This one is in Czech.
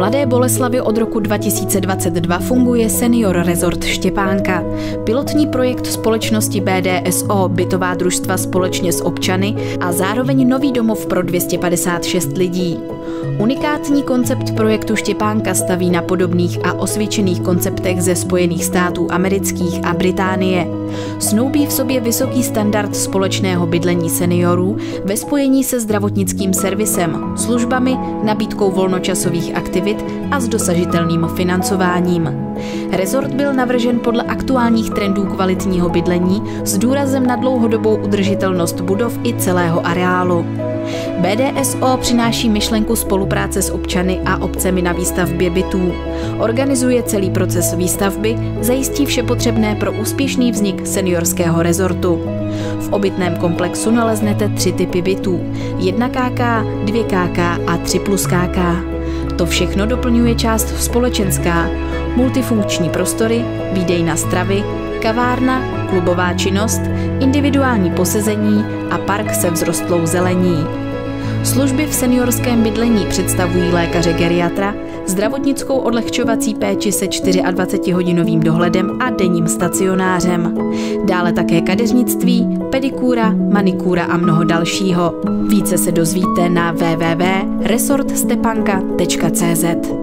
Mladé Boleslavi od roku 2022 funguje Senior Resort Štěpánka, pilotní projekt společnosti BDSO Bytová družstva společně s občany a zároveň nový domov pro 256 lidí. Unikátní koncept projektu Štěpánka staví na podobných a osvědčených konceptech ze Spojených států amerických a Británie. Snoubí v sobě vysoký standard společného bydlení seniorů ve spojení se zdravotnickým servisem, službami, nabídkou volnočasových aktivit a s dosažitelným financováním. Resort byl navržen podle aktuálních trendů kvalitního bydlení s důrazem na dlouhodobou udržitelnost budov i celého areálu. BDSO přináší myšlenku spolupráce s občany a obcemi na výstavbě bytů. Organizuje celý proces výstavby, zajistí vše potřebné pro úspěšný vznik seniorského rezortu. V obytném komplexu naleznete 3 typy bytů: 1KK, 2KK a 3+KK. To všechno doplňuje část společenská, multifunkční prostory, výdejna stravy, kavárna, klubová činnost, individuální posezení a park se vzrostlou zelení. Služby v seniorském bydlení představují lékaře geriatra, zdravotnickou odlehčovací péči se 24hodinovým dohledem a denním stacionářem. Dále také kadeřnictví, pedikúra, manikúra a mnoho dalšího. Více se dozvíte na www.resortstepanka.cz.